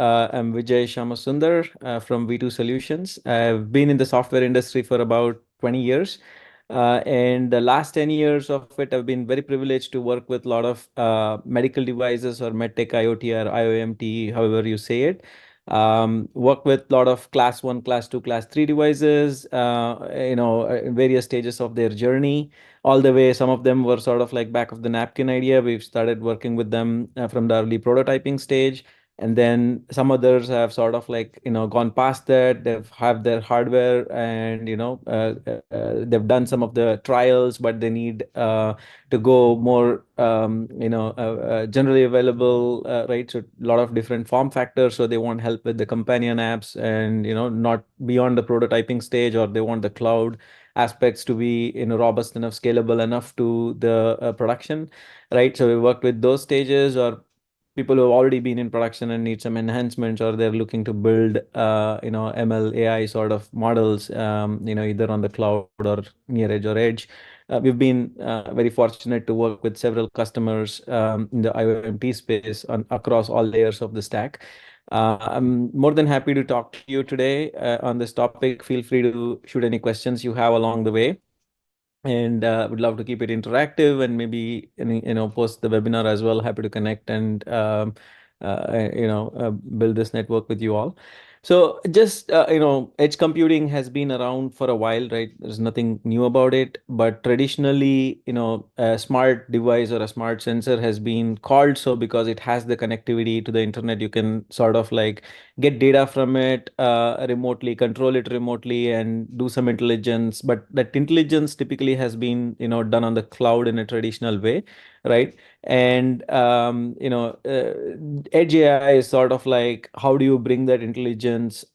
I'm Vijay Shyamasundar from V2Solutions. I've been in the software industry for about 20 years. And the last 10 years of it, I've been very privileged to work with a lot of medical devices or medtech IoT or IoMT, however you say it. Work with a lot of class one, class two, class three devices, in various stages of their journey. All the way, some of them were sort of like back of the napkin idea. We've started working with them from the early prototyping stage, and then some others have sort of like gone past that. They've have their hardware, and they've done some of the trials, but they need to go more generally available, right? So a lot of different form factors, so they want help with the companion apps, and not beyond the prototyping stage, or they want the cloud aspects to be robust enough, scalable enough to the production, right? So we worked with those stages, or people who have already been in production and need some enhancements, or they're looking to build ML AI sort of models, either on the cloud or near edge or edge. We've been very fortunate to work with several customers in the IoT space across all layers of the stack. I'm more than happy to talk to you today on this topic. Feel free to shoot any questions you have along the way, and would love to keep it interactive, and maybe post the webinar as well. Happy to connect and build this network with you all. So just edge computing has been around for a while, right? There's nothing new about it, but traditionally, a smart device or a smart sensor has been called so because it has the connectivity to the internet. You can sort of like get data from it remotely, control it remotely, and do some intelligence. But that intelligence typically has been, done on the cloud in a traditional way, right? And edge AI is sort of like, how do you bring that intelligence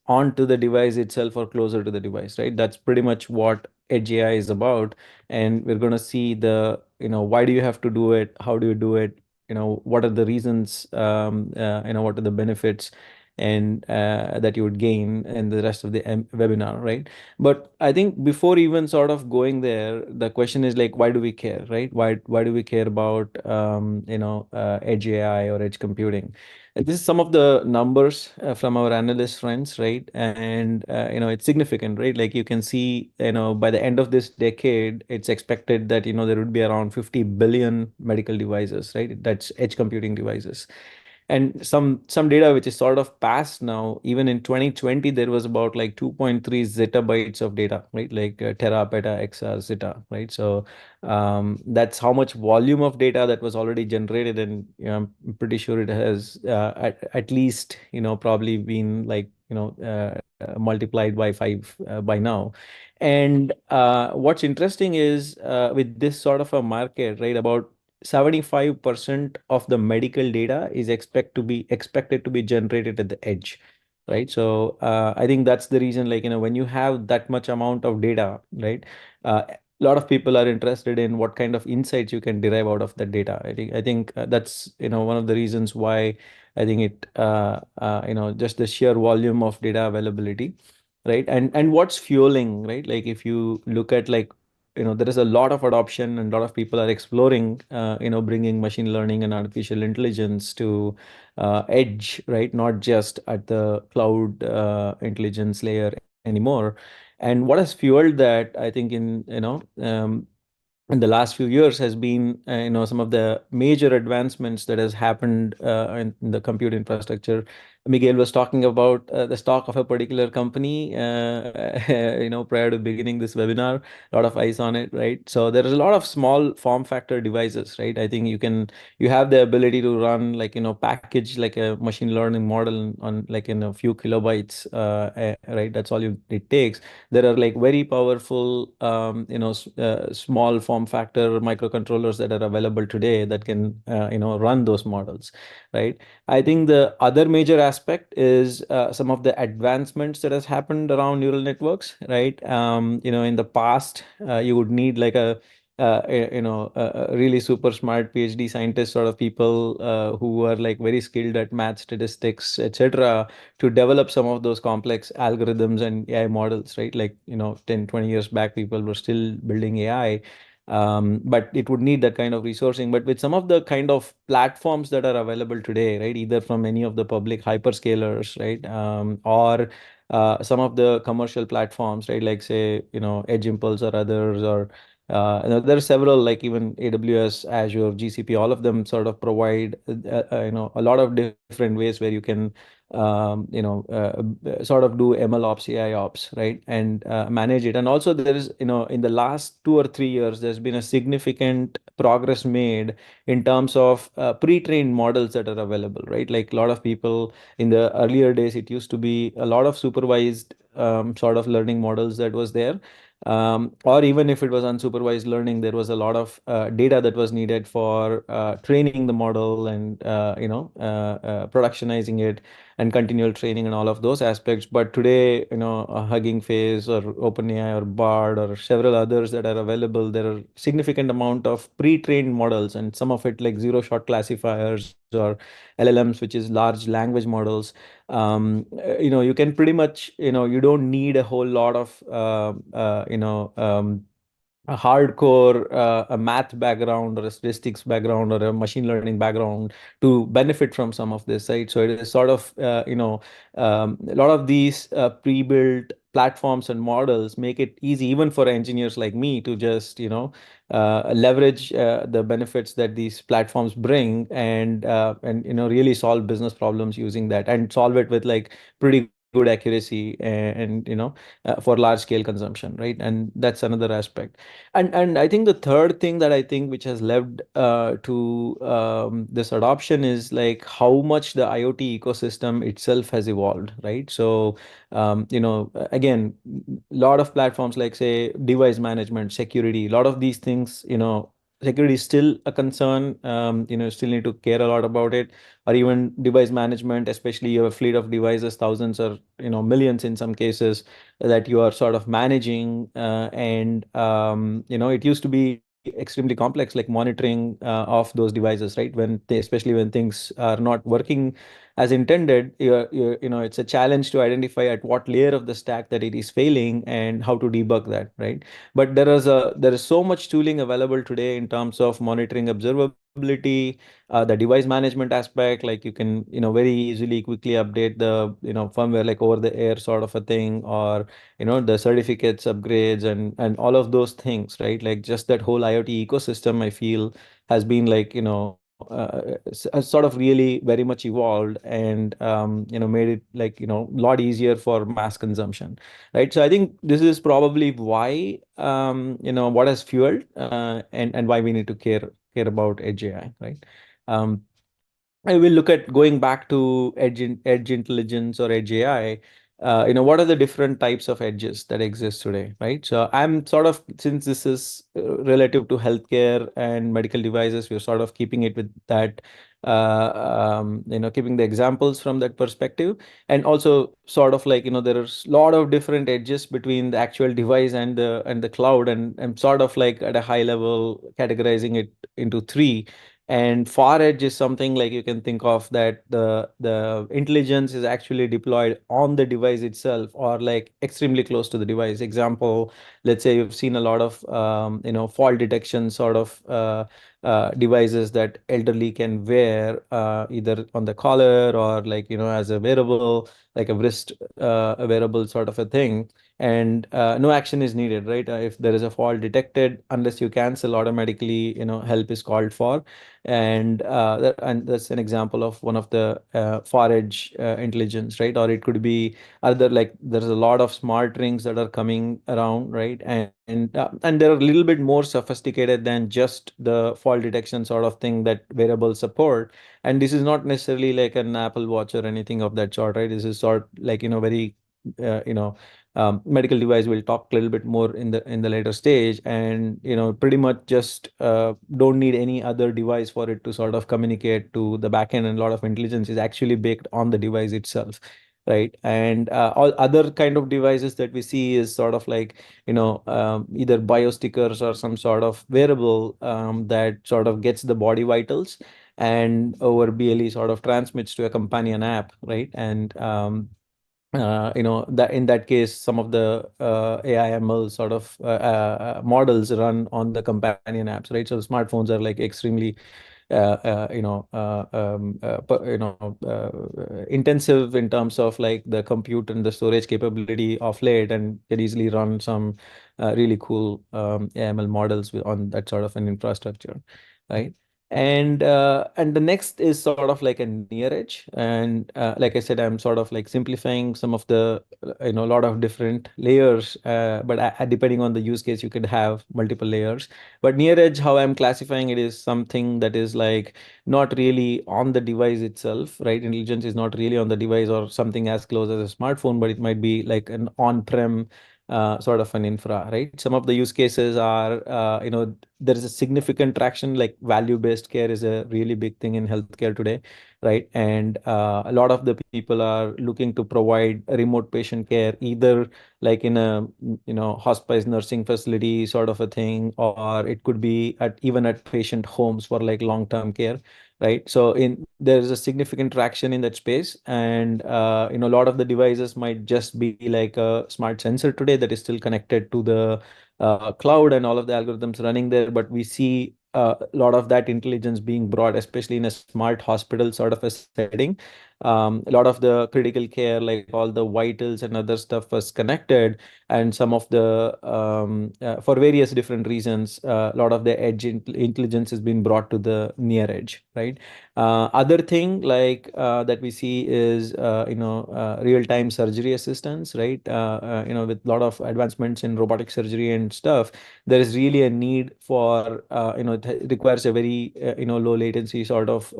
onto the device itself or closer to the device, right? That's pretty much what edge AI is about. And we're going to see the, why do you have to do it? How do you do it? What are the reasons? What are the benefits? And that you would gain in the rest of the webinar, right? But I think before even sort of going there, the question is like, why do we care, right? Why do we care about edge AI or edge computing? This is some of the numbers from our analyst friends, right? And it's significant, right? Like you can see, by the end of this decade, it's expected that there would be around 50 billion medical devices, right? That's edge computing devices. And some data which is sort of past now. Even in 2020, there was about like 2.3 zettabytes of data, right? Like tera, peta, exa, zetta, right? So that's how much volume of data that was already generated. And I'm pretty sure it has at least probably been like multiplied by 5 by now. And what's interesting is with this sort of a market, right? About 75% of the medical data is expected to be generated at the edge, right? So I think that's the reason, like, when you have that much amount of data, right? A lot of people are interested in what kind of insights you can derive out of that data. I think that's one of the reasons why I think it just the sheer volume of data availability, right? And what's fueling, right? Like if you look at, like, there is a lot of adoption, and a lot of people are exploring bringing machine learning and artificial intelligence to edge, right? Not just at the cloud intelligence layer anymore. And what has fueled that, I think, in the last few years has been some of the major advancements that has happened in the compute infrastructure. Miguel was talking about the stock of a particular company prior to beginning this webinar. A lot of eyes on it, right? So there is a lot of small form factor devices, right? I think you have the ability to run, like, package like a machine learning model on like in a few kilobytes, right? That's all it takes. There are like very powerful small form factor microcontrollers that are available today that can run those models, right? I think the other major aspect is some of the advancements that has happened around neural networks, right? In the past, you would need like a really super smart PhD scientist sort of people who are like very skilled at math, statistics, etc., to develop some of those complex algorithms and AI models, right? Like, 10, 20 years back, people were still building AI. but it would need that kind of resourcing. But with some of the kind of platforms that are available today, right, either from any of the public hyperscalers, right, or some of the commercial platforms, right, like say, Edge Impulse or others, or there are several, like even AWS, Azure, GCP, all of them sort of provide a lot of different ways where you can sort of do ML ops, AI ops, right, and manage it. And also there is, in the last 2 or 3 years, there's been a significant progress made in terms of pre-trained models that are available, right? Like a lot of people in the earlier days, it used to be a lot of supervised sort of learning models that was there. Or even if it was unsupervised learning, there was a lot of data that was needed for training the model and productionizing it and continual training and all of those aspects. But today, Hugging Face or OpenAI or Bard or several others that are available, there are significant amount of pre-trained models, and some of it like zero-shot classifiers or LLMs, which is large language models. You can pretty much, you don't need a whole lot of a hardcore a math background or a statistics background or a machine learning background to benefit from some of this, right? So it is sort of a lot of these pre-built platforms and models make it easy even for engineers like me to just leverage the benefits that these platforms bring, and really solve business problems using that, and solve it with like pretty good accuracy, and for large scale consumption, right? And that's another aspect. And I think the third thing that I think which has led to this adoption is like how much the IoT ecosystem itself has evolved, right? So again, a lot of platforms like say device management, security, a lot of these things, security is still a concern. Still need to care a lot about it. Or even device management, especially you have a fleet of devices, thousands or millions in some cases, that you are sort of managing, and it used to be extremely complex, like monitoring of those devices, right? Especially when things are not working as intended, it's a challenge to identify at what layer of the stack that it is failing and how to debug that, right? But there is so much tooling available today in terms of monitoring observability, the device management aspect, like you can very easily quickly update the firmware, like over the air sort of a thing, or the certificates upgrades, and all of those things, right? Like just that whole IoT ecosystem, I feel, has been like has sort of really very much evolved, and made it like a lot easier for mass consumption, right? So I think this is probably why what has fueled, and why we need to care about edge AI, right? um I will look at going back to edge intelligence or edge AI. What are the different types of edges that exist today, right? So I'm sort of, since this is relative to healthcare and medical devices, we're sort of keeping it with that, keeping the examples from that perspective, and also sort of like there's a lot of different edges between the actual device and the cloud, and I'm sort of like at a high level categorizing it into three. And far edge is something like you can think of that the intelligence is actually deployed on the device itself, or like extremely close to the device. Example, let's say you've seen a lot of fall detection sort of devices that elderly can wear, either on the collar or like as a wearable, like a wrist a wearable sort of a thing. And no action is needed, right? If there is a fault detected, unless you cancel, automatically help is called for. And that's an example of one of the far edge intelligence, right? Or it could be other, like there's a lot of smart rings that are coming around, right? And they're a little bit more sophisticated than just the fall detection sort of thing that wearables support. And this is not necessarily like an Apple Watch or anything of that sort, right? This is sort like very medical device. We'll talk a little bit more in the later stage, and pretty much just don't need any other device for it to sort of communicate to the backend, and a lot of intelligence is actually baked on the device itself, right? And all other kind of devices that we see is sort of like either biostickers or some sort of wearable that sort of gets the body vitals, and over BLE sort of transmits to a companion app, right? And that in that case, some of the AI ML sort of models run on the companion apps, right? So the smartphones are like extremely intensive in terms of like the compute and the storage capability of late, and can easily run some really cool AML models on that sort of an infrastructure, right? And the next is sort of like a near edge, and like I said, I'm sort of like simplifying some of the a lot of different layers, but depending on the use case, you could have multiple layers. But near edge, how I'm classifying it, is something that is like not really on the device itself, right? Intelligence is not really on the device or something as close as a smartphone, but it might be like an on-prem sort of an infra, right? Some of the use cases are, there is a significant traction, like value-based care is a really big thing in healthcare today, right? And a lot of the people are looking to provide remote patient care, either like in a hospice nursing facility sort of a thing, or it could be at even at patient homes for like long-term care, right? So in there's a significant traction in that space, and a lot of the devices might just be like a smart sensor today that is still connected to the cloud and all of the algorithms running there, but we see a lot of that intelligence being brought, especially in a smart hospital sort of a setting. A lot of the critical care, like all the vitals and other stuff, was connected, and some of the for various different reasons, a lot of the intelligence has been brought to the near edge, right? Other thing like that we see is real-time surgery assistance, right? With a lot of advancements in robotic surgery and stuff, there is really a need for it requires a very low latency sort of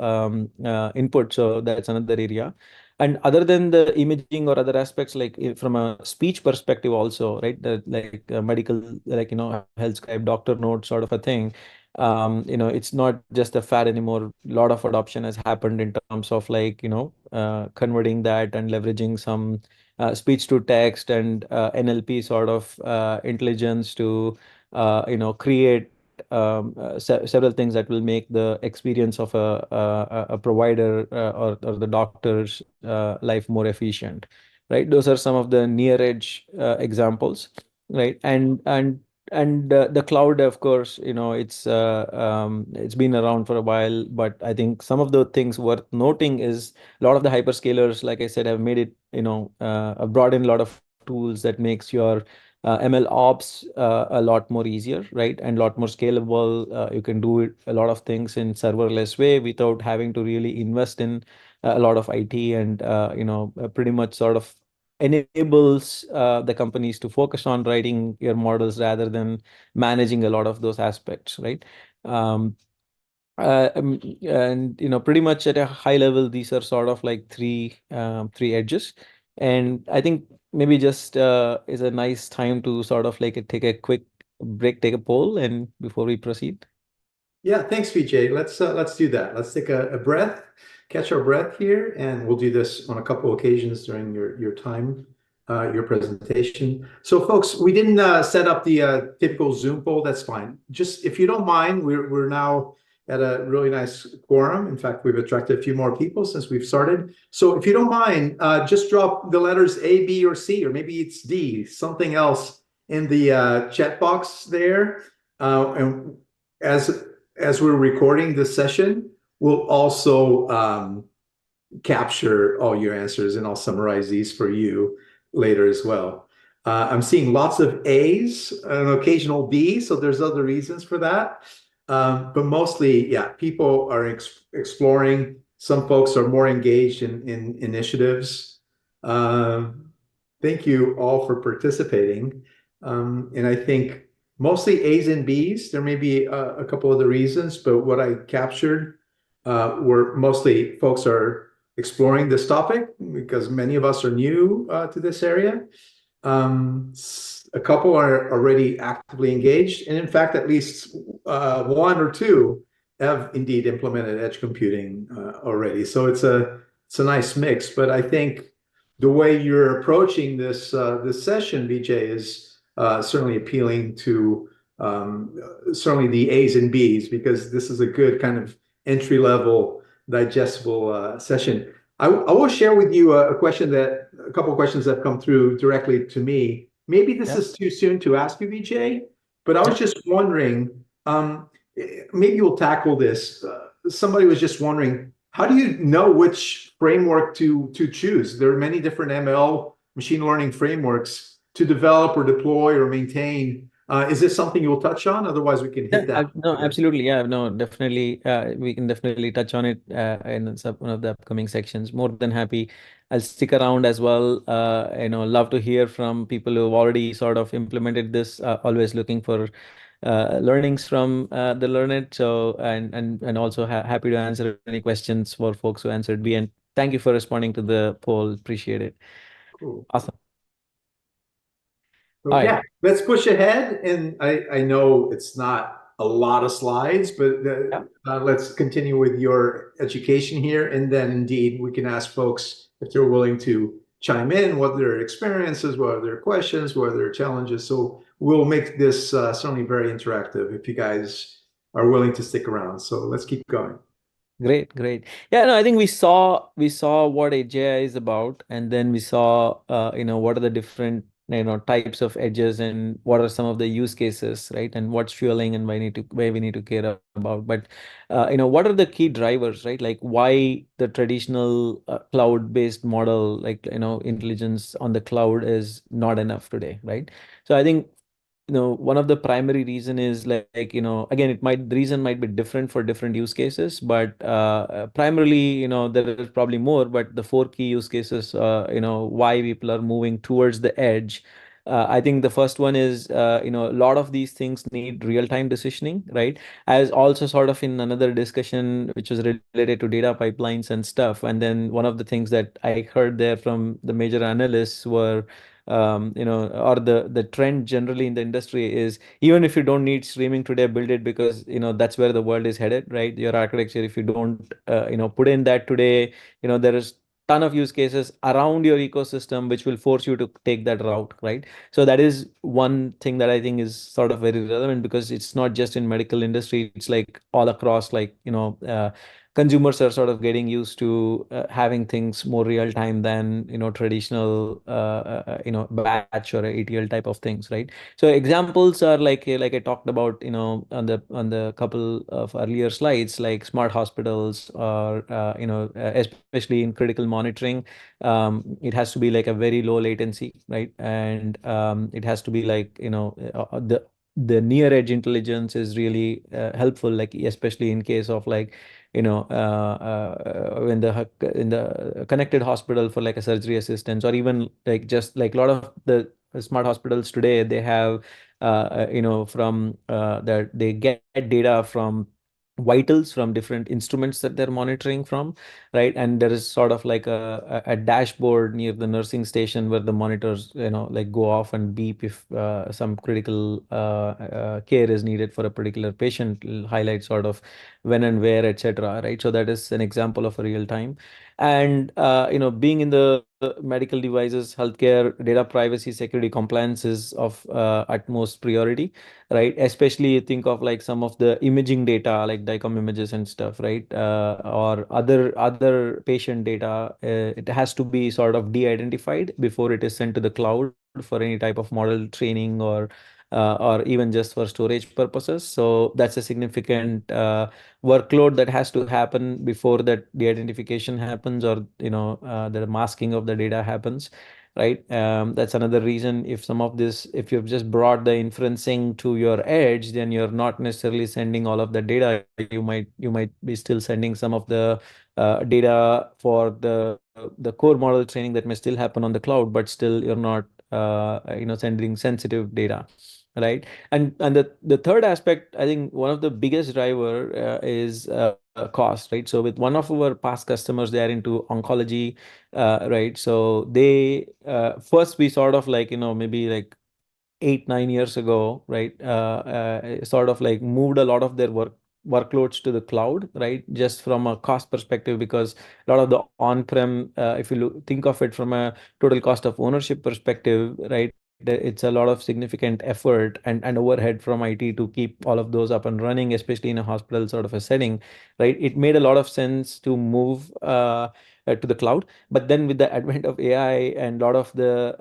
input. So that's another area. And other than the imaging or other aspects, like from a speech perspective also, right? Like medical, like health scribe, doctor note sort of a thing. It's not just a fad anymore. A lot of adoption has happened in terms of like converting that and leveraging some speech to text and NLP sort of intelligence to create several things that will make the experience of a provider or the doctor's life more efficient, right? Those are some of the near edge examples, right? And the cloud, of course, it's been around for a while, but I think some of the things worth noting is a lot of the hyperscalers, like I said, have made it, brought in a lot of tools that makes your ML ops a lot more easier, right? And a lot more scalable. You can do it, a lot of things in serverless way without having to really invest in a lot of IT, and pretty much sort of enables the companies to focus on writing your models rather than managing a lot of those aspects, right? Um, and pretty much at a high level, these are sort of like three edges. And I think maybe just is a nice time to sort of like take a quick break, take a poll, and before we proceed. Yeah, thanks, Vijay. Let's do that. Let's take a breath, catch our breath here, and we'll do this on a couple occasions during your time, your presentation. So, folks, we didn't set up the typical Zoom poll. That's fine. Just if you don't mind, we're now at a really nice quorum. In fact, we've attracted a few more people since we've started. So, if you don't mind, just drop the letters A, B, or C, or maybe it's D, something else in the chat box there. And as we're recording this session, we'll also capture all your answers, and I'll summarize these for you later as well. I'm seeing lots of A's, an occasional B, so there's other reasons for that. But mostly, yeah, people are exploring. Some folks are more engaged in initiatives. Thank you all for participating. And I think mostly A's and B's. There may be a couple other reasons, but what I captured were mostly folks are exploring this topic because many of us are new to this area. A couple are already actively engaged, and in fact, at least one or two have indeed implemented edge computing already. So it's a nice mix. But I think the way you're approaching this session, Vijay, is certainly appealing to certainly the A's and B's, because this is a good kind of entry level digestible session. I will share with you a couple of questions that have come through directly to me. Maybe this Yeah, is too soon to ask you, Vijay, but I was yeah. just wondering, maybe you'll tackle this. Somebody was just wondering, how do you know which framework to choose? There are many different ML machine learning frameworks to develop or deploy or maintain. Is this something you'll touch on? Otherwise, we can hit Yeah, that no, later. absolutely. Yeah, no, definitely. We can definitely touch on it in one of the upcoming sections. More than happy. I'll stick around as well. Love to hear from people who've already sort of implemented this. Always looking for learnings from the learned. So, and also happy to answer any questions for folks who answered B. And thank you for responding to the poll. Appreciate it. Cool. Awesome. So All yeah, right. let's push ahead. And I know it's not a lot of slides, but Yeah. let's continue with your education here. And then indeed, we can ask folks if they're willing to chime in, what their experiences, what are their questions, what are their challenges. So we'll make this certainly very interactive if you guys are willing to stick around. So let's keep going. Great, great. Yeah, no, I think we saw what AGI is about, and then we saw what are the different types of edges and what are some of the use cases, right? And what's fueling and why we need to care about. But what are the key drivers, right? Like why the traditional cloud-based model, like intelligence on the cloud is not enough today, right? So I think one of the primary reason is again, the reason might be different for different use cases, but primarily, there is probably more, but the four key use cases, why people are moving towards the edge. I think the first one is, a lot of these things need real-time decisioning, right? As also sort of in another discussion, which was related to data pipelines and stuff. And then one of the things that I heard there from the major analysts were or the trend generally in the industry is, even if you don't need streaming today, build it, because that's where the world is headed, right? Your architecture, if you don't put in that today, there is ton of use cases around your ecosystem which will force you to take that route, right? So that is one thing that I think is sort of very relevant, because it's not just in medical industry, it's like all across, consumers are sort of getting used to having things more real time than traditional batch or ETL type of things, right? So examples are like I talked about on the couple of earlier slides, like smart hospitals, or especially in critical monitoring. It has to be like a very low latency, right? And it has to be like the near edge intelligence is really helpful, like especially in case of like when in the connected hospital for like a surgery assistance, or even like just like a lot of the smart hospitals today, they have from that they get data from vitals from different instruments that they're monitoring from, right? And there is sort of like a dashboard near the nursing station where the monitors like go off and beep if some critical care is needed for a particular patient. It'll highlight sort of when and where, etc., right? So that is an example of a real time. And being in the medical devices, healthcare, data privacy, security, compliance is of utmost priority, right? Especially you think of like some of the imaging data, like DICOM images and stuff, right? Or other patient data. It has to be sort of de-identified before it is sent to the cloud for any type of model training, or even just for storage purposes. So that's a significant workload that has to happen before that de-identification happens, or the masking of the data happens, right? That's another reason. If you've just brought the inferencing to your edge, then you're not necessarily sending all of the data. You might be still sending some of the data for the core model training that may still happen on the cloud, but still you're not sending sensitive data, right? And the third aspect, I think one of the biggest driver is cost, right? So with one of our past customers, they are into oncology, right? So they first we sort of like maybe like 8 9 years ago, right? Sort of like moved a lot of their workloads to the cloud, right? Just from a cost perspective, because a lot of the on-prem, if you think of it from a total cost of ownership perspective, right? It's a lot of significant effort and overhead from IT to keep all of those up and running, especially in a hospital sort of a setting, right? It made a lot of sense to move. to the cloud. But then with the advent of AI and a lot of the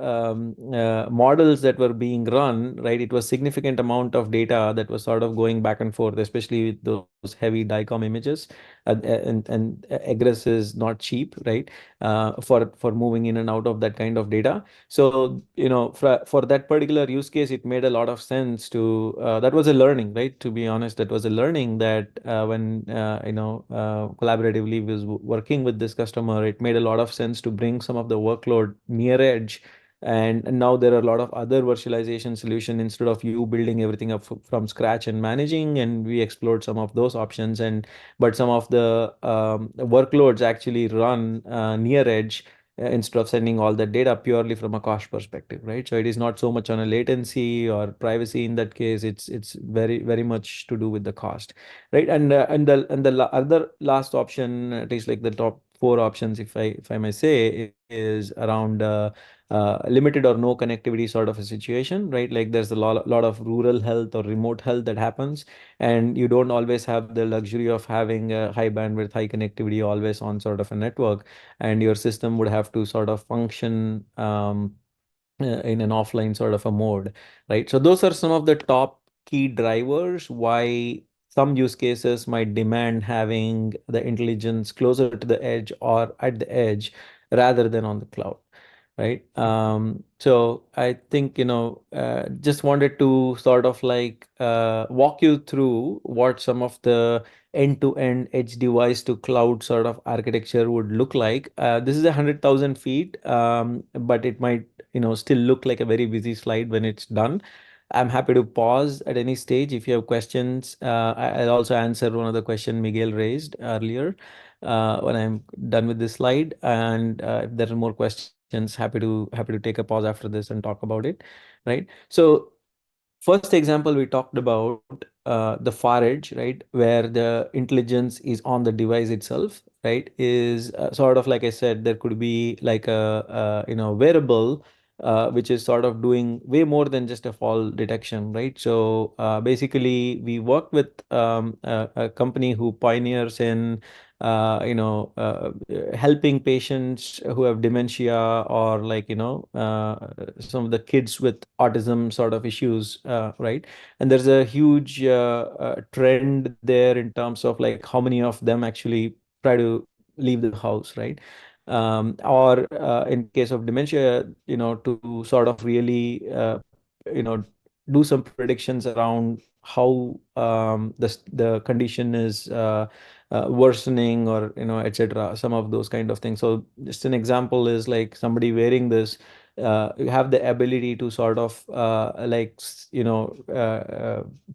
models that were being run, right, it was significant amount of data that was sort of going back and forth, especially with those heavy DICOM images. And egress is not cheap, right, for moving in and out of that kind of data. So, for that particular use case, it made a lot of sense to, that was a learning, right? To be honest, that was a learning that when, collaboratively was working with this customer, it made a lot of sense to bring some of the workload near edge. And now there are a lot of other virtualization solution instead of you building everything up from scratch and managing. And we explored some of those options. But some of the workloads actually run near edge instead of sending all the data purely from a cost perspective, right? So it is not so much on a latency or privacy in that case. It's very very much to do with the cost, right? And the other last option, at least like the top four options, if I may say, is around limited or no connectivity sort of a situation, right? Like there's a lot of rural health or remote health that happens, and you don't always have the luxury of having a high bandwidth, high connectivity always on sort of a network, and your system would have to sort of function in an offline sort of a mode, right? So those are some of the top key drivers why some use cases might demand having the intelligence closer to the edge or at the edge rather than on the cloud, right? So I think, just wanted to sort of like walk you through what some of the end-to-end edge device to cloud sort of architecture would look like. This is 100,000 feet, but it might, still look like a very busy slide when it's done. I'm happy to pause at any stage if you have questions. I'll also answer one of the question Miguel raised earlier when I'm done with this slide. And if there are more questions, happy to take a pause after this and talk about it, right? So first example we talked about the far edge, right, where the intelligence is on the device itself, right, is sort of like I said, there could be like a wearable which is sort of doing way more than just a fall detection, right? So basically we work with a company who pioneers in helping patients who have dementia, or like, some of the kids with autism sort of issues, right? And there's a huge trend there in terms of like how many of them actually try to leave the house, right? Or in case of dementia, to sort of really, you know, do some predictions around how the condition is worsening, or etc., some of those kind of things. So just an example is like somebody wearing this, you have the ability to sort of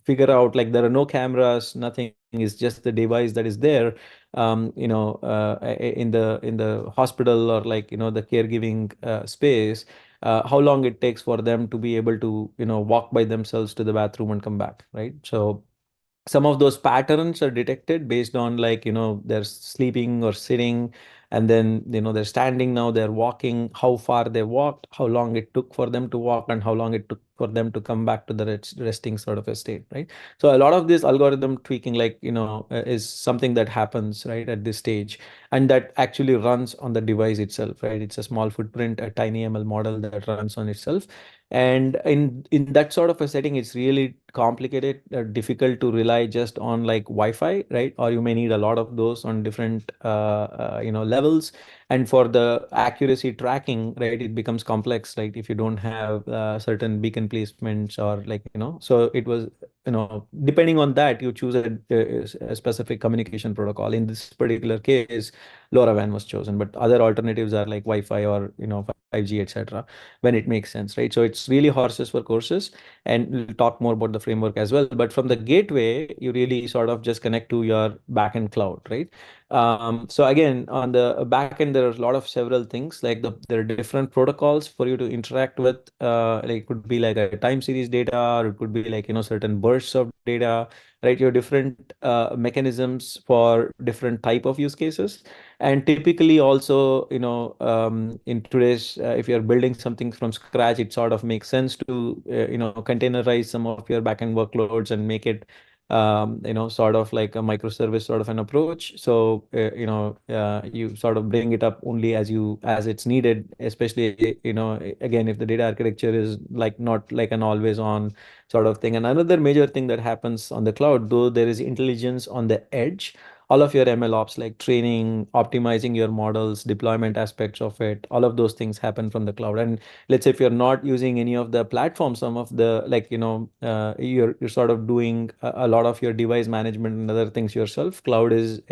figure out, like, there are no cameras, nothing, is just the device that is there, in the hospital, or like, the caregiving space, how long it takes for them to be able to walk by themselves to the bathroom and come back, right? So some of those patterns are detected based on, like, they're sleeping or sitting, and then they're standing, now they're walking, how far they walked, how long it took for them to walk, and how long it took for them to come back to the resting sort of a state, right? So a lot of this algorithm tweaking, like, is something that happens right at this stage, and that actually runs on the device itself, right? It's a small footprint, a tiny ML model that runs on itself. And in that sort of a setting, it's really complicated, difficult to rely just on like Wi-Fi, right? Or you may need a lot of those on different levels. And for the accuracy tracking, right, it becomes complex, right? If you don't have certain beacon placements, or like, so it was, depending on that, you choose a specific communication protocol. In this particular case, LoRaWAN was chosen, but other alternatives are like Wi-Fi, or 5G, etc., when it makes sense, right? So it's really horses for courses, and we'll talk more about the framework as well. But from the gateway, you really sort of just connect to your backend cloud, right? So again, on the backend, there are a lot of several things, like there are different protocols for you to interact with. Like it could be like a time series data, or it could be like certain bursts of data, right? Your different mechanisms for different type of use cases. And typically also, in today's, if you're building something from scratch, it sort of makes sense to, containerize some of your backend workloads and make it sort of like a microservice sort of an approach. So, you sort of bring it up only as it's needed, especially, again, if the data architecture is like not like an always on sort of thing. And another major thing that happens on the cloud, though there is intelligence on the edge, all of your ML ops like training, optimizing your models, deployment aspects of it, all of those things happen from the cloud. And let's say if you're not using any of the platforms, some of the like you're sort of doing a lot of your device management and other things yourself. Cloud is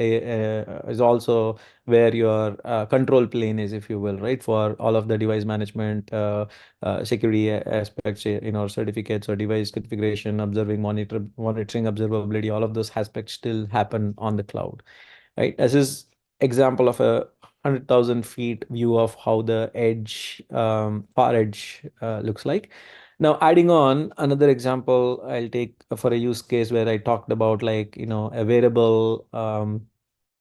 also where your control plane is, if you will, right, for all of the device management, security aspects, certificates or device configuration, monitoring observability, all of those aspects still happen on the cloud, right? This is example of a 100,000 feet view of how the edge, far edge, looks like. Now, adding on another example, I'll take for a use case where I talked about like, a wearable,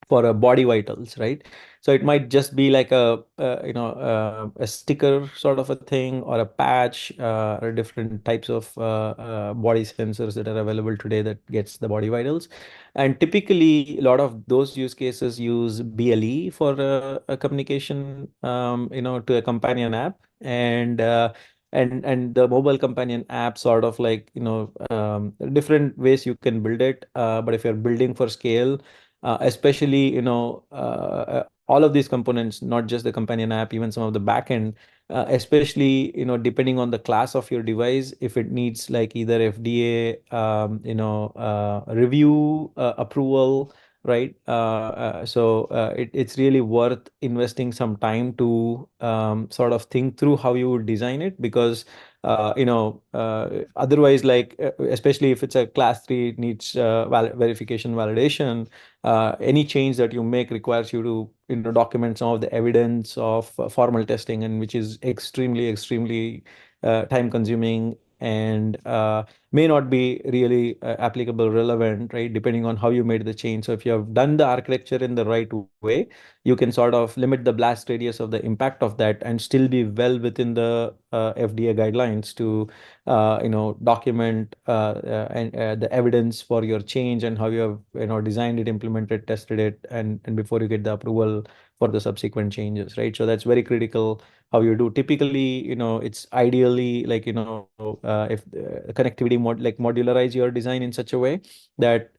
for a body vitals, right? So it might just be like a sticker sort of a thing, or a patch, or different types of body sensors that are available today that gets the body vitals. And typically, a lot of those use cases use BLE for a communication, to a companion app. And the mobile companion app sort of like, different ways you can build it. But if you're building for scale, especially, all of these components, not just the companion app, even some of the backend, especially, depending on the class of your device, if it needs like either FDA, review, approval, right? It's really worth investing some time to sort of think through how you would design it, because otherwise, like, especially if it's a class 3, it needs verification, validation. Any change that you make requires you to, document some of the evidence of formal testing, and which is extremely, extremely time consuming, and may not be really applicable, relevant, right? Depending on how you made the change. So if you have done the architecture in the right way, you can sort of limit the blast radius of the impact of that and still be well within the FDA guidelines to document the evidence for your change, and how you have, designed it, implemented, tested it, and before you get the approval for the subsequent changes, right? So that's very critical how you do. Typically, it's ideally like, if connectivity modularize your design in such a way that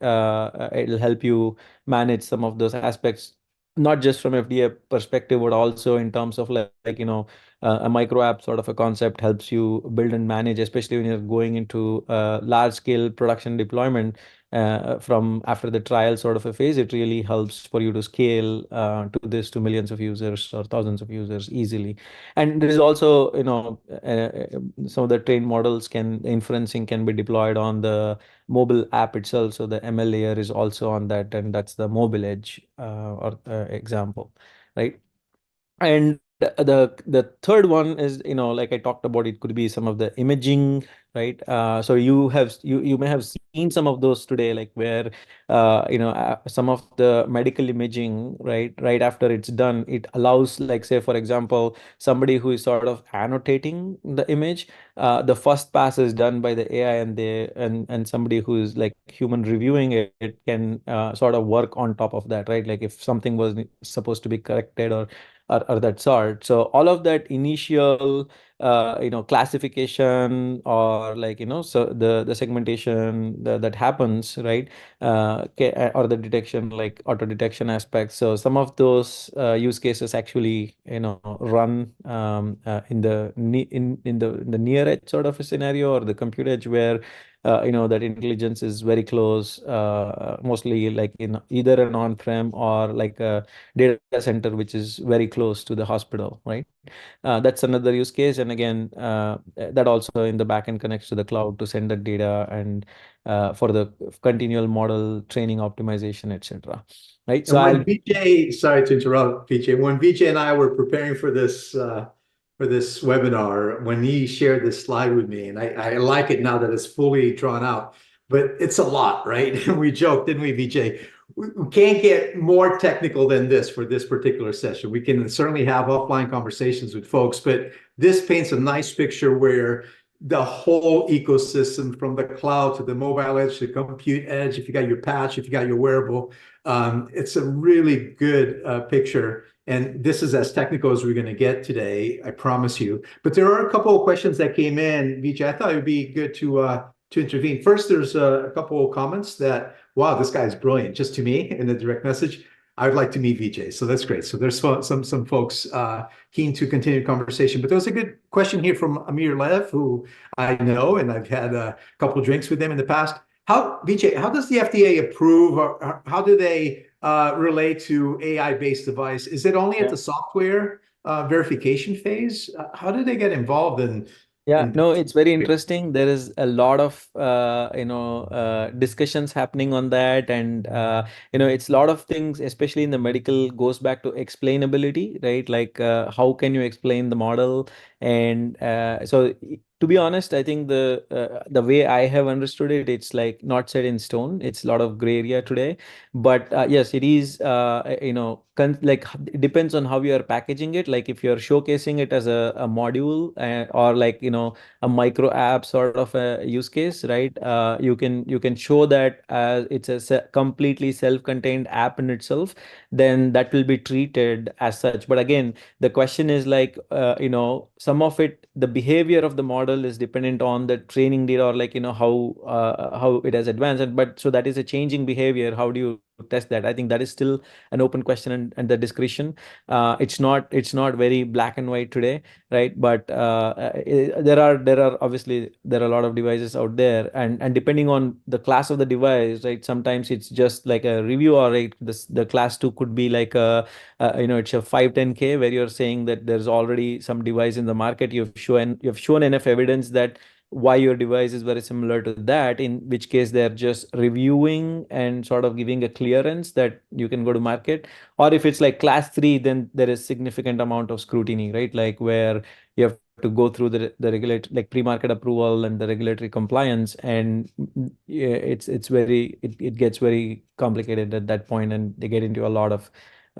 it'll help you manage some of those aspects, not just from FDA perspective, but also in terms of a micro app sort of a concept helps you build and manage, especially when you're going into large scale production deployment. From after the trial sort of a phase, it really helps for you to scale to millions of users or thousands of users easily. And there is also, some of the trained models inferencing can be deployed on the mobile app itself. So the ML layer is also on that, and that's the mobile edge, or example, right? And the third one is, like I talked about, it could be some of the imaging, right? So you may have seen some of those today, like where some of the medical imaging, right after it's done, it allows, like, say for example, somebody who is sort of annotating the image, the first pass is done by the AI, and somebody who is like human reviewing it can sort of work on top of that, right? Like if something was supposed to be corrected, or that sort. So all of that initial, classification, or like, so the segmentation that happens, right? Or the detection, like auto detection aspects. So some of those use cases actually, run in the near edge sort of a scenario, or the compute edge, where that intelligence is very close, mostly like in either an on-prem or like a data center which is very close to the hospital, right? That's another use case. And again, that also in the backend connects to the cloud to send the data, and for the continual model training, optimization, etc. Right. So And when I'll Vijay, sorry to interrupt, Vijay, when Vijay and I were preparing for this webinar, when he shared this slide with me, and I like it now that it's fully drawn out, but it's a lot, right? And we joked, didn't we, Vijay? We can't get more technical than this for this particular session. We can certainly have offline conversations with folks, but this paints a nice picture where the whole ecosystem from the cloud to the mobile edge to compute edge. If you got your patch, if you got your wearable, it's a really good picture. And this is as technical as we're going to get today, I promise you. But there are a couple of questions that came in, Vijay. I thought it would be good to intervene. First, there's a couple of comments that, wow, this guy's brilliant, just to me in the direct message. I would like to meet Vijay, so that's great. So there's some folks keen to continue the conversation. But there was a good question here from Amir Lev, who I know, and I've had a couple of drinks with him in the past. How, Vijay, how does the FDA approve, or how do they relate to AI-based device? Is it only at the software verification phase? How do they get involved Yeah, in no, it's very interesting. There is a lot of discussions happening on that, and it's a lot of things, especially in the medical, goes back to explainability, right? Like, how can you explain the model? And to be honest, I think the way I have understood it, it's like not set in stone. It's a lot of gray area today, but yes, it is. Like it depends on how you are packaging it. Like if you're showcasing it as a module, or like a micro app sort of a use case, right? You can show that as it's a completely self-contained app in itself, then that will be treated as such. But again, the question is like, some of it, the behavior of the model is dependent on the training data, or like how it has advanced. And but so that is a changing behavior. How do you test that? I think that is still an open question, and the discretion. It's not very black and white today, right? But there are obviously there are a lot of devices out there, and depending on the class of the device, right? Sometimes it's just like a review, or right, the class two could be like it's a 510K, where you're saying that there's already some device in the market. You've shown enough evidence that why your device is very similar to that, in which case they're just reviewing and sort of giving a clearance that you can go to market. Or if it's like class three, then there is significant amount of scrutiny, right? Like where you have to go through the regulate like pre-market approval and the regulatory compliance, and yeah, it gets very complicated at that point, and they get into a lot of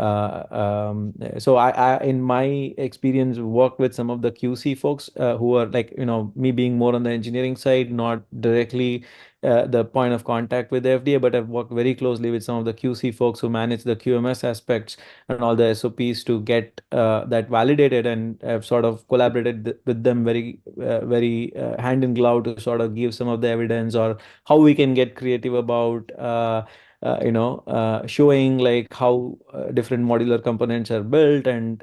so I in my experience worked with some of the QC folks, who are like, me being more on the engineering side, not directly the point of contact with the FDA, but I've worked very closely with some of the QC folks who manage the QMS aspects and all the SOPs to get that validated, and I've sort of collaborated with them very hand in glove to sort of give some of the evidence, or how we can get creative about showing like how different modular components are built, and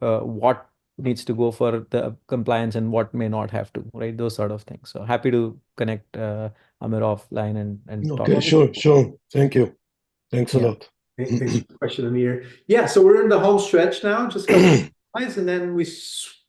what needs to go for the compliance and what may not have to, right? Those sort of things. So happy to connect Amir offline and talk Okay, about. sure, sure. Thank you. Thanks a Yeah. lot. Thanks for the question, Amir. Yeah, so we're in the home stretch now, just a couple of slides, and then we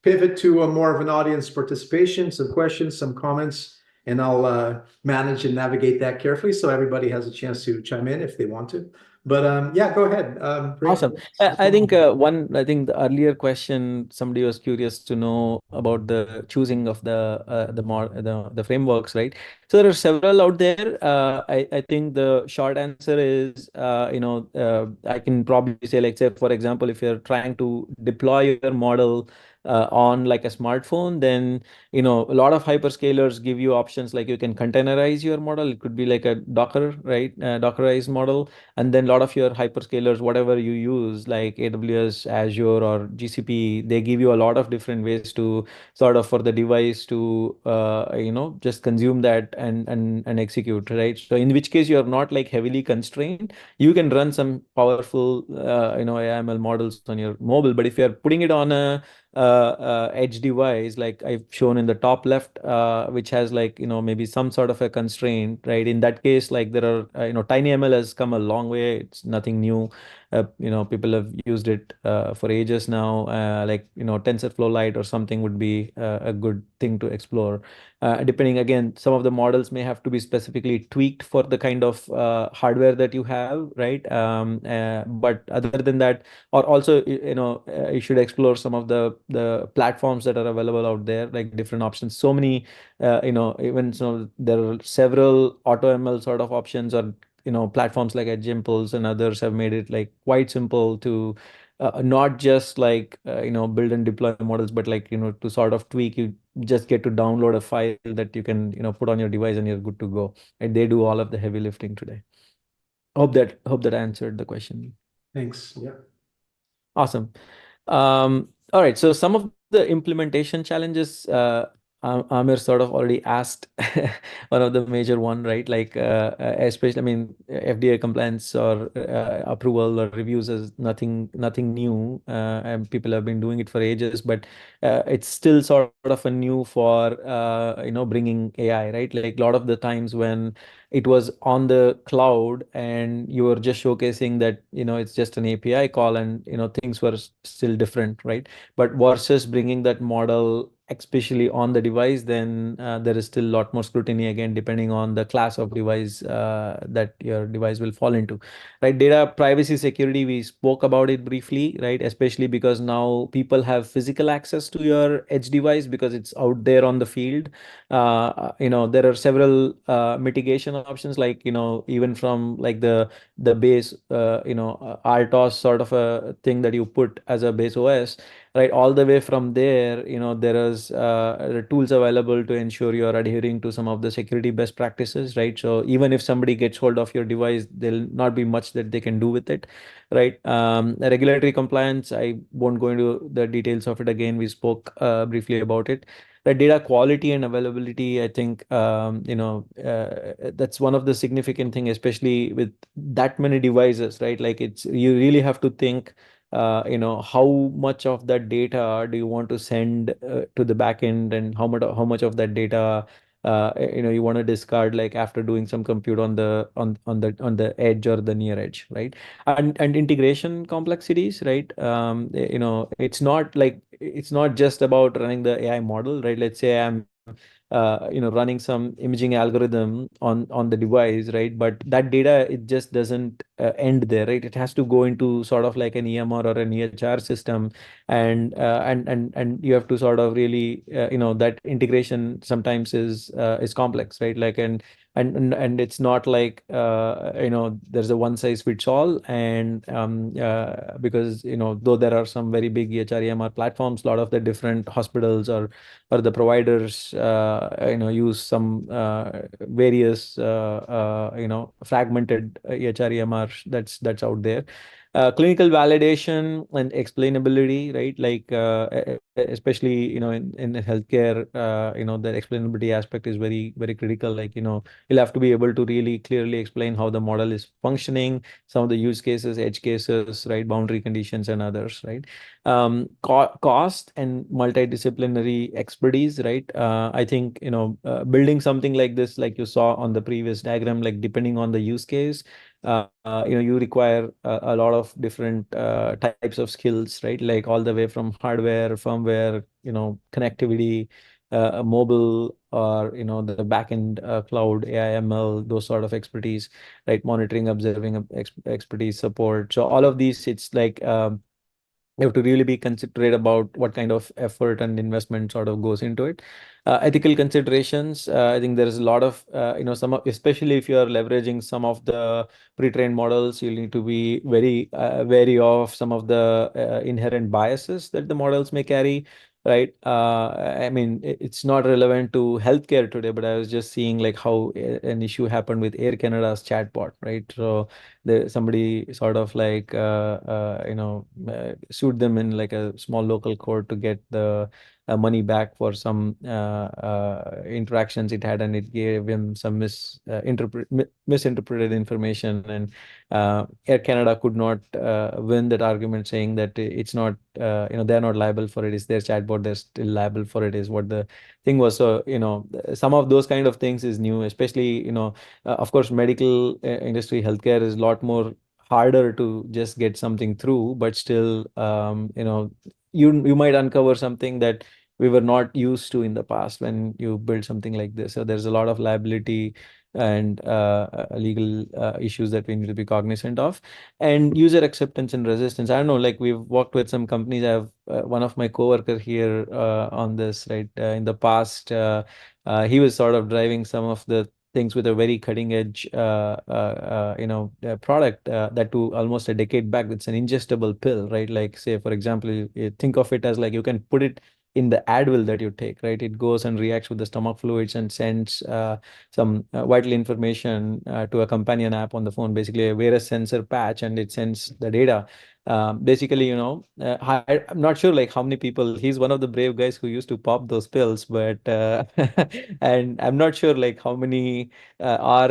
pivot to a more of an audience participation, some questions, some comments, and I'll manage and navigate that carefully so everybody has a chance to chime in if they want to. But yeah, go ahead. Awesome. I think the earlier question, somebody was curious to know about the choosing of the frameworks, right? So there are several out there. I think the short answer is, I can probably say, like, say, for example, if you're trying to deploy your model on like a smartphone, then a lot of hyperscalers give you options like you can containerize your model. It could be like a Docker, right? Dockerized model. And then a lot of your hyperscalers, whatever you use, like AWS, Azure, or GCP, they give you a lot of different ways to sort of for the device to just consume that and execute, right? So in which case you are not like heavily constrained. You can run some powerful AML models on your mobile, but if you're putting it on a edge device, like I've shown in the top left, which has like maybe some sort of a constraint, right? In that case, like there are TinyML has come a long way. It's nothing new. People have used it for ages now. Like TensorFlow Lite or something would be a good thing to explore. Depending again, some of the models may have to be specifically tweaked for the kind of hardware that you have, right? But other than that, or also you should explore some of the platforms that are available out there, like different options. So many even so there are several AutoML sort of options, or platforms like Edge Impulse and others have made it like quite simple to not just like build and deploy models, but like to sort of tweak. just get to download a file that you can, put on your device and you're good to go. And they do all of the heavy lifting today. Hope that answered the question. Thanks. Yeah. Awesome. All right. So some of the implementation challenges, Amir sort of already asked one of the major one, right? Like, especially, I mean, FDA compliance or approval or reviews is nothing new, and people have been doing it for ages. But it's still sort of a new for bringing AI, right? Like a lot of the times when it was on the cloud and you were just showcasing that it's just an API call, and things were still different, right? But versus bringing that model especially on the device, then there is still a lot more scrutiny, again depending on the class of device that your device will fall into, right? Data privacy security, we spoke about it briefly, right? Especially because now people have physical access to your edge device because it's out there on the field. There are several mitigation options, like even from like the base RTOS sort of a thing that you put as a base OS, right? All the way from there, there is tools available to ensure you are adhering to some of the security best practices, right? So even if somebody gets hold of your device, there'll not be much that they can do with it, right? Regulatory compliance, I won't go into the details of it again. We spoke briefly about it. The data quality and availability, I think, that's one of the significant thing, especially with that many devices, right? Like you really have to think, how much of that data do you want to send to the backend, and how much of that data you want to discard, like after doing some compute on the edge or the near edge, right? And integration complexities, right? It's not just about running the AI model, right? Let's say I'm running some imaging algorithm on the device, right? But that data, it just doesn't end there, right? It has to go into sort of like an EMR or an EHR system, and you have to sort of really that integration sometimes is complex, right? Like, and it's not like there's a one size fits all. And because though there are some very big EHR EMR platforms, a lot of the different hospitals or the providers use some various fragmented EHR EMR that's out there. Clinical validation and explainability, right? Like especially in healthcare, the explainability aspect is very very critical. Like you'll have to be able to really clearly explain how the model is functioning, some of the use cases, edge cases, right, boundary conditions and others, right? Cost and multidisciplinary expertise, right? I think building something like this, like you saw on the previous diagram, like depending on the use case, you require a lot of different types of skills, right? Like all the way from hardware, firmware, connectivity, mobile, or the backend cloud, AI, ML, those sort of expertise, right? Monitoring, observing, expertise, support. So all of these, it's like you have to really be considerate about what kind of effort and investment sort of goes into it. Ethical considerations, I think there is a lot of especially if you are leveraging some of the pre-trained models, you'll need to be very wary of some of the inherent biases that the models may carry, right? I mean, it's not relevant to healthcare today, but I was just seeing like how an issue happened with Air Canada's chatbot, right? So somebody sort of like sued them in like a small local court to get the money back for some interactions it had, and it gave him some misinterpreted information. And Air Canada could not win that argument, saying that it's not they're not liable for it, it's their chatbot, they're still liable for it, is what the thing was. So some of those kind of things is new, especially of course, medical industry, healthcare is a lot more harder to just get something through, but still, you might uncover something that we were not used to in the past when you build something like this. So there's a lot of liability and legal issues that we need to be cognizant of, and user acceptance and resistance. I don't know, like we've worked with some companies. I have one of my coworker here on this, right? In the past, he was sort of driving some of the things with a very cutting edge product that to almost a decade back. It's an ingestible pill, right? Like say for example, you think of it as like you can put it in the Advil that you take, right? It goes and reacts with the stomach fluids and sends some vital information to a companion app on the phone, basically a various sensor patch, and it sends the data. Basically, I'm not sure like how many people. He's one of the brave guys who used to pop those pills, but and I'm not sure like how many are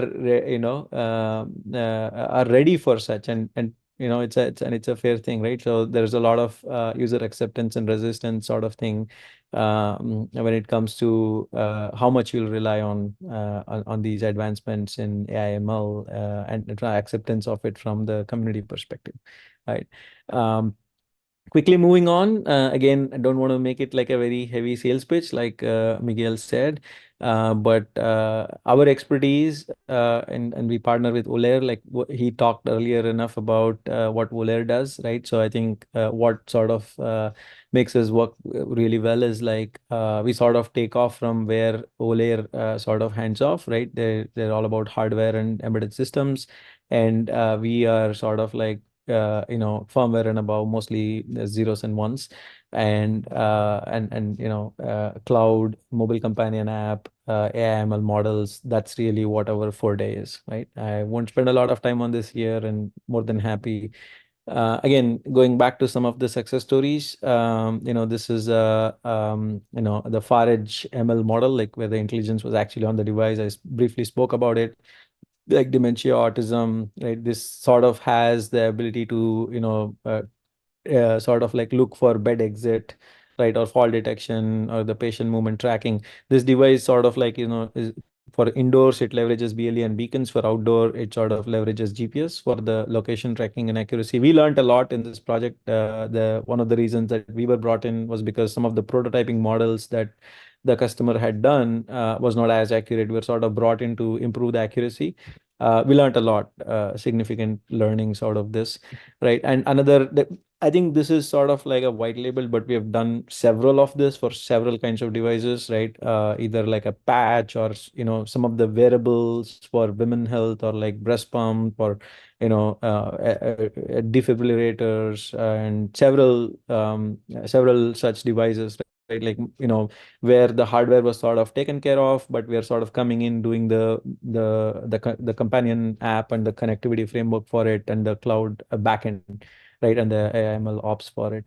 ready for such, and it's a fair thing, right? So there's a lot of user acceptance and resistance sort of thing when it comes to how much you'll rely on these advancements in AI ML and the acceptance of it from the community perspective, right? Um, Quickly moving on, again, I don't want to make it like a very heavy sales pitch, like Miguel said, but our expertise, and we partner with Voler, like he talked earlier enough about what Voler does, right? So I think what sort of makes us work really well is like we sort of take off from where Voler sort of hands off, right? They're all about hardware and embedded systems, and we are sort of like firmware and above, mostly zeros and ones, and cloud, mobile companion app, AI/ML models. That's really what our forte is, right? I won't spend a lot of time on this here, and more than happy. Again, going back to some of the success stories, this is the far edge ML model, like where the intelligence was actually on the device. Briefly spoke about it, like dementia, autism, right? This sort of has the ability to, sort of like look for bed exit, right, or fall detection or the patient movement tracking. This device sort of like, for indoors, it leverages BLE and beacons. For outdoor, it sort of leverages GPS for the location tracking and accuracy. We learned a lot in this project. The one of the reasons that we were brought in was because some of the prototyping models that the customer had done was not as accurate. We were sort of brought in to improve the accuracy. We learned a lot, significant learnings out of this, right? And I think this is sort of like a white label, but we have done several of this for several kinds of devices, right? Either like a patch or some of the wearables for women health, or like breast pump, or defibrillators, and several such devices, right? Like where the hardware was sort of taken care of, but we are sort of coming in doing the companion app and the connectivity framework for it, and the cloud backend, right, and the AML ops for it.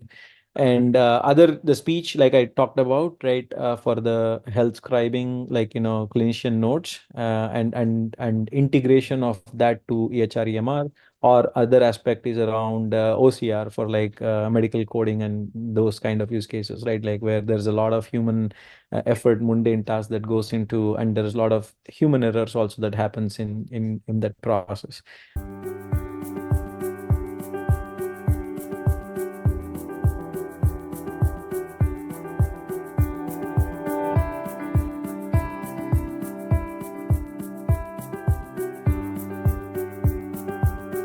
And other the speech, like I talked about, right, for the health scribing, like clinician notes, and integration of that to EHR EMR, or other aspect is around OCR for like medical coding and those kind of use cases, right? Like where there's a lot of human effort, mundane tasks that goes into, and there's a lot of human errors also that happens in that process.